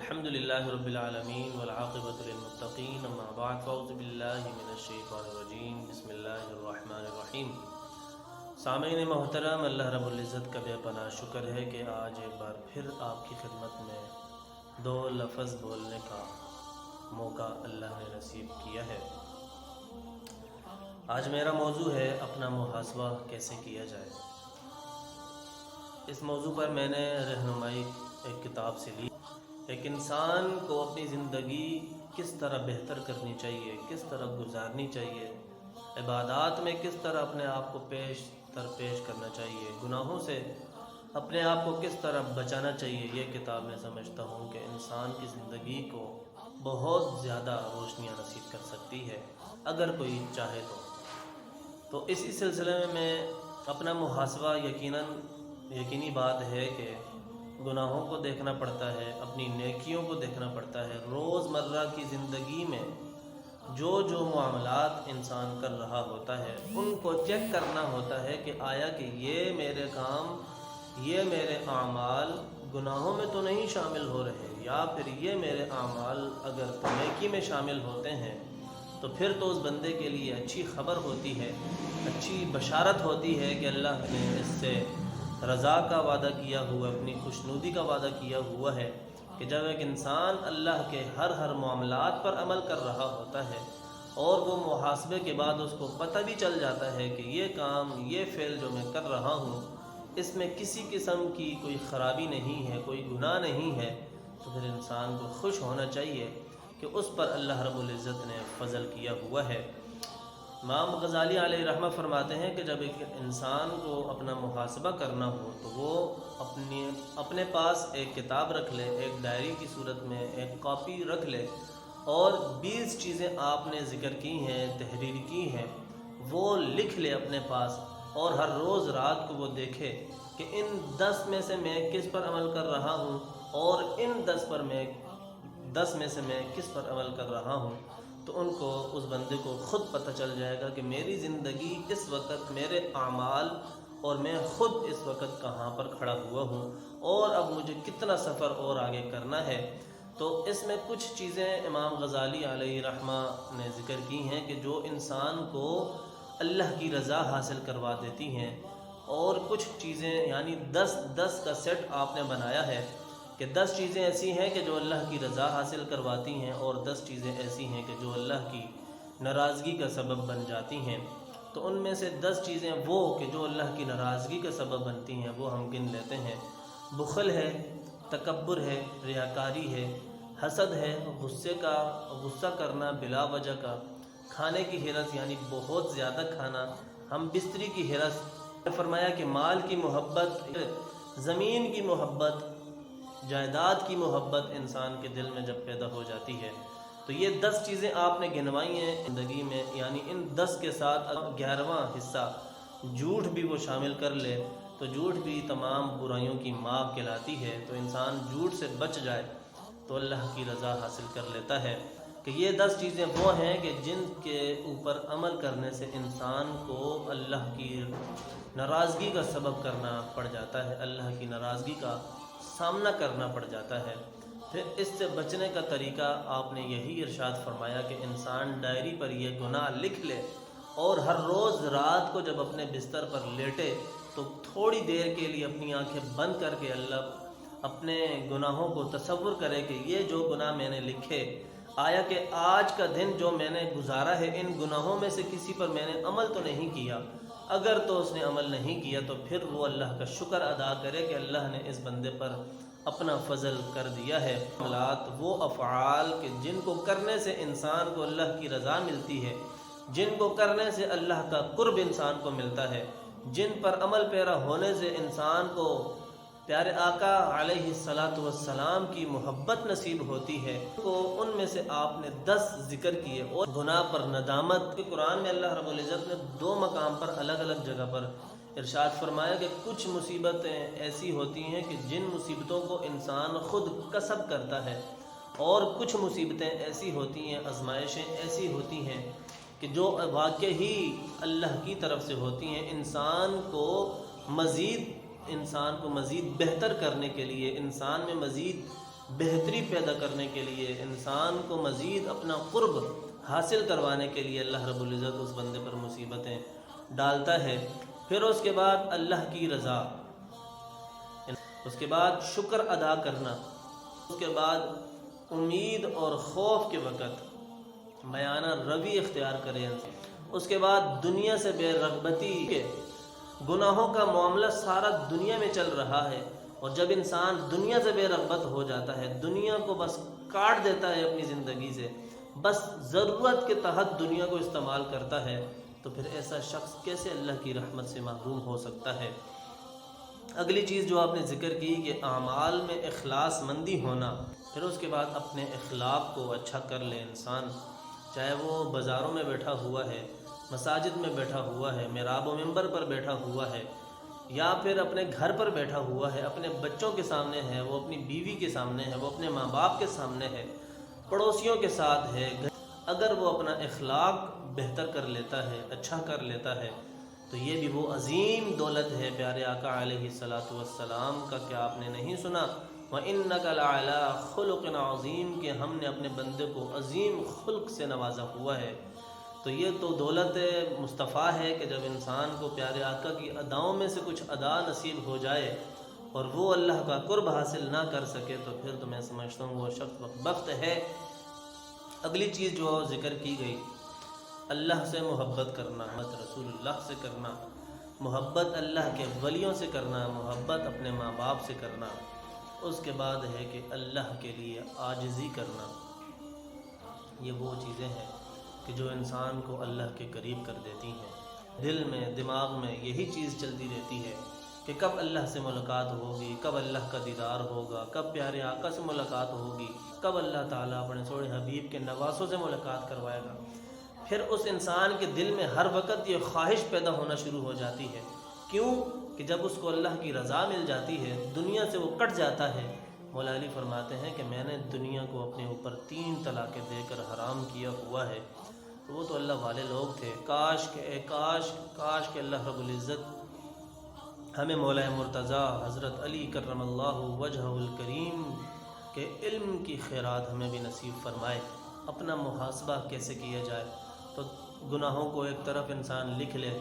الحمد للہ رب العالمین والعاقبۃ للمتقین اما بعد فاعوذ باللہ من الشیطان الرجیم بسم اللہ الرحمن الرحیم۔ سامعین محترم، اللہ رب العزت کا بے پناہ شکر ہے کہ آج ایک بار پھر آپ کی خدمت میں دو لفظ بولنے کا موقع اللہ نے نصیب کیا ہے۔ آج میرا موضوع ہے اپنا محاسبہ کیسے کیا جائے۔ اس موضوع پر میں نے رہنمائی ایک کتاب سے لی۔ ایک انسان کو اپنی زندگی کس طرح بہتر کرنی چاہیے، کس طرح گزارنی چاہیے، عبادات میں کس طرح اپنے آپ کو پیش کرنا چاہیے، گناہوں سے اپنے آپ کو کس طرح بچانا چاہیے، یہ کتاب میں سمجھتا ہوں کہ انسان کی زندگی کو بہت زیادہ روشنیاں نصیب کر سکتی ہے اگر کوئی چاہے تو اسی سلسلے میں اپنا محاسبہ یقینی بات ہے کہ گناہوں کو دیکھنا پڑتا ہے، اپنی نیکیوں کو دیکھنا پڑتا ہے۔ روزمرہ کی زندگی میں جو معاملات انسان کر رہا ہوتا ہے ان کو چیک کرنا ہوتا ہے کہ آیا کہ یہ میرے کام، یہ میرے اعمال گناہوں میں تو نہیں شامل ہو رہے، یا پھر یہ میرے اعمال اگر نیکی میں شامل ہوتے ہیں تو پھر تو اس بندے کے لیے اچھی خبر ہوتی ہے، اچھی بشارت ہوتی ہے کہ اللہ نے اس سے رضا کا وعدہ کیا ہوا، اپنی خوشنودی کا وعدہ کیا ہوا ہے کہ جب ایک انسان اللہ کے ہر معاملات پر عمل کر رہا ہوتا ہے اور وہ محاسبے کے بعد اس کو پتہ بھی چل جاتا ہے کہ یہ کام، یہ فعل جو میں کر رہا ہوں اس میں کسی قسم کی کوئی خرابی نہیں ہے، کوئی گناہ نہیں ہے، تو پھر انسان کو خوش ہونا چاہیے کہ اس پر اللہ رب العزت نے فضل کیا ہوا ہے۔ امام غزالی علیہ رحمہ فرماتے ہیں کہ جب ایک انسان کو اپنا محاسبہ کرنا ہو تو وہ اپنے پاس ایک کتاب رکھ لے، ایک ڈائری کی صورت میں ایک کاپی رکھ لے اور 20 چیزیں آپ نے ذکر کی ہیں، تحریر کی ہیں، وہ لکھ لے اپنے پاس، اور ہر روز رات کو وہ دیکھے کہ ان 10 میں سے میں کس پر عمل کر رہا ہوں اور ان 10 میں سے میں کس پر عمل کر رہا ہوں، تو ان کو، اس بندے کو خود پتہ چل جائے گا کہ میری زندگی اس وقت، میرے اعمال اور میں خود اس وقت کہاں پر کھڑا ہوا ہوں اور اب مجھے کتنا سفر اور آگے کرنا ہے۔ تو اس میں کچھ چیزیں امام غزالی علیہ رحمہ نے ذکر کی ہیں کہ جو انسان کو اللہ کی رضا حاصل کروا دیتی ہیں، اور کچھ چیزیں یعنی 10 کا سیٹ آپ نے بنایا ہے کہ 10 چیزیں ایسی ہیں کہ جو اللہ کی رضا حاصل کرواتی ہیں اور 10 چیزیں ایسی ہیں کہ جو اللہ کی ناراضگی کا سبب بن جاتی ہیں۔ تو ان میں سے 10 چیزیں وہ کہ جو اللہ کی ناراضگی کا سبب بنتی ہیں وہ ہم گن لیتے ہیں۔ بخل ہے، تکبر ہے، ریاکاری ہے، حسد ہے، غصہ کرنا بلا وجہ کا، کھانے کی حرص یعنی بہت زیادہ کھانا، ہم بستری کی حرص، فرمایا کہ مال کی محبت، زمین کی محبت، جائیداد کی محبت انسان کے دل میں جب پیدا ہو جاتی ہے تو یہ 10 چیزیں آپ نے گنوائی ہیں زندگی میں، یعنی ان 10 کے ساتھ 11واں حصہ جھوٹ بھی وہ شامل کر لے تو جھوٹ بھی تمام برائیوں کی ماں کہلاتی ہے۔ تو انسان جھوٹ سے بچ جائے تو اللہ کی رضا حاصل کر لیتا ہے کہ یہ 10 چیزیں وہ ہیں کہ جن کے اوپر عمل کرنے سے انسان کو اللہ کی ناراضگی کا سبب کرنا پڑ جاتا ہے، اللہ کی ناراضگی کا سامنا کرنا پڑ جاتا ہے۔ پھر اس سے بچنے کا طریقہ آپ نے یہی ارشاد فرمایا کہ انسان ڈائری پر یہ گناہ لکھ لے اور ہر روز رات کو جب اپنے بستر پر لیٹے تو تھوڑی دیر کے لیے اپنی آنکھیں بند کر کے اپنے گناہوں کو تصور کرے کہ یہ جو گناہ میں نے لکھے، آیا کہ آج کا دن جو میں نے گزارا ہے ان گناہوں میں سے کسی پر میں نے عمل تو نہیں کیا، اگر تو اس نے عمل نہیں کیا تو پھر وہ اللہ کا شکر ادا کرے کہ اللہ نے اس بندے پر اپنا فضل کر دیا ہے۔ وہ افعال کہ جن کو کرنے سے انسان کو اللہ کی رضا ملتی ہے، جن کو کرنے سے اللہ کا قرب انسان کو ملتا ہے، جن پر عمل پیرا ہونے سے انسان کو پیارے آقا علیہ السلام کی محبت نصیب ہوتی ہے، تو ان میں سے آپ نے 10 ذکر کیے۔ اور گناہ پر ندامت، قرآن میں اللہ رب العزت نے 2 مقام پر الگ جگہ پر ارشاد فرمایا کہ کچھ مصیبتیں ایسی ہوتی ہیں کہ جن مصیبتوں کو انسان خود کسب کرتا ہے، اور کچھ مصیبتیں ایسی ہوتی ہیں، آزمائشیں ایسی ہوتی ہیں کہ جو واقع ہی اللہ کی طرف سے ہوتی ہیں، انسان کو مزید بہتر کرنے کے لیے، انسان میں مزید بہتری پیدا کرنے کے لیے، انسان کو مزید اپنا قرب حاصل کروانے کے لیے اللہ رب العزت اس بندے پر مصیبتیں ڈالتا ہے۔ پھر اس کے بعد اللہ کی رضا، اس کے بعد شکر ادا کرنا، اس کے بعد امید اور خوف کے وقت میانہ روی اختیار کرے، اس کے بعد دنیا سے بے رغبتی کے گناہوں کا معاملہ سارا دنیا میں چل رہا ہے، اور جب انسان دنیا سے بے رغبت ہو جاتا ہے، دنیا کو بس کاٹ دیتا ہے اپنی زندگی سے، بس ضرورت کے تحت دنیا کو استعمال کرتا ہے، تو پھر ایسا شخص کیسے اللہ کی رحمت سے محروم ہو سکتا ہے؟ اگلی چیز جو آپ نے ذکر کی کہ اعمال میں اخلاص مندی ہونا، پھر اس کے بعد اپنے اخلاق کو اچھا کر لے انسان، چاہے وہ بازاروں میں بیٹھا ہوا ہے، مساجد میں بیٹھا ہوا ہے، محراب و منبر پر بیٹھا ہوا ہے، یا پھر اپنے گھر پر بیٹھا ہوا ہے، اپنے بچوں کے سامنے ہے، وہ اپنی بیوی کے سامنے ہے، وہ اپنے ماں باپ کے سامنے ہے، پڑوسیوں کے ساتھ ہے، اگر وہ اپنا اخلاق بہتر کر لیتا ہے، اچھا کر لیتا ہے، تو یہ بھی وہ عظیم دولت ہے پیارے آقا علیہ السلام کا کہ آپ نے نہیں سنا وَإِنَّكَ لَعَلَىٰ خُلُقٍ عَظِيمٍ کہ ہم نے اپنے بندے کو عظیم خلق سے نوازا ہوا ہے۔ تو یہ تو دولت مصطفیٰ ہے کہ جب انسان کو پیارے آقا کی اداؤں میں سے کچھ ادا نصیب ہو جائے اور وہ اللہ کا قرب حاصل نہ کر سکے، تو پھر تو میں سمجھتا ہوں وہ شخص بدبخت ہے۔ اگلی چیز جو ذکر کی گئی، اللہ سے محبت کرنا، محمد رسول اللہ سے کرنا، محبت اللہ کے ولیوں سے کرنا، محبت اپنے ماں باپ سے کرنا، اس کے بعد ہے کہ اللہ کے لیے عاجزی کرنا۔ یہ وہ چیزیں ہیں کہ جو انسان کو اللہ کے قریب کر دیتی ہیں۔ دل میں، دماغ میں یہی چیز چلتی رہتی ہے کہ کب اللہ سے ملاقات ہوگی، کب اللہ کا دیدار ہوگا، کب پیارے آقا سے ملاقات ہوگی، کب اللہ تعالیٰ اپنے سوڑے حبیب کے نواسوں سے ملاقات کروائے گا۔ پھر اس انسان کے دل میں ہر وقت یہ خواہش پیدا ہونا شروع ہو جاتی ہے۔ کیوں؟ کہ جب اس کو اللہ کی رضا مل جاتی ہے، دنیا سے وہ کٹ جاتا ہے۔ مولا علی فرماتے ہیں کہ میں نے دنیا کو اپنے اوپر 3 طلاقیں دے کر حرام کیا ہوا ہے۔ تو وہ تو اللہ والے لوگ تھے، کاش کہ اللہ رب العزت ہمیں مولا مرتضیٰ حضرت علی کرم اللہ وجہہ الکریم کے علم کی خیرات ہمیں بھی نصیب فرمائے۔ اپنا محاسبہ کیسے کیا جائے، تو گناہوں کو ایک طرف انسان لکھ لے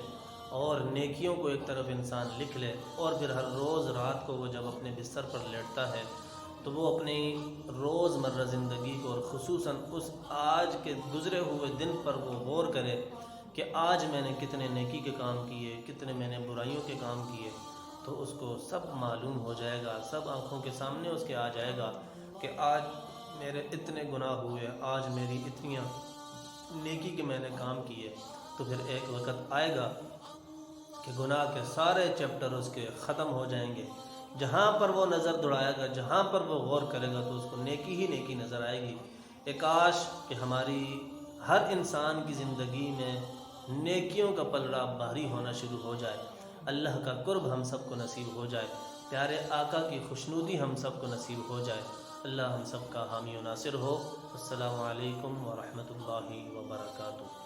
اور نیکیوں کو ایک طرف انسان لکھ لے، اور پھر ہر روز رات کو وہ جب اپنے بستر پر لیٹتا ہے تو وہ اپنی روز مرہ زندگی کو اور خصوصاً اس آج کے گزرے ہوئے دن پر وہ غور کرے کہ آج میں نے کتنے نیکی کے کام کیے، کتنے میں نے برائیوں کے کام کیے، تو اس کو سب معلوم ہو جائے گا، سب آنکھوں کے سامنے اس کے آ جائے گا کہ آج میرے اتنے گناہ ہوئے، آج میری اتنی نیکی کے میں نے کام کیے۔ تو پھر ایک وقت آئے گا کہ گناہ کے سارے چیپٹر اس کے ختم ہو جائیں گے، جہاں پر وہ نظر دوڑائے گا، جہاں پر وہ غور کرے گا تو اس کو نیکی ہی نیکی نظر آئے گی۔ کہ کاش کہ ہماری ہر انسان کی زندگی میں نیکیوں کا پلڑا بھاری ہونا شروع ہو جائے، اللہ کا قرب ہم سب کو نصیب ہو جائے، پیارے آقا کی خوشنودی ہم سب کو نصیب ہو جائے۔ اللہ ہم سب کا حامی و ناصر ہو۔ السلام علیکم ورحمۃ اللہ وبرکاتہ۔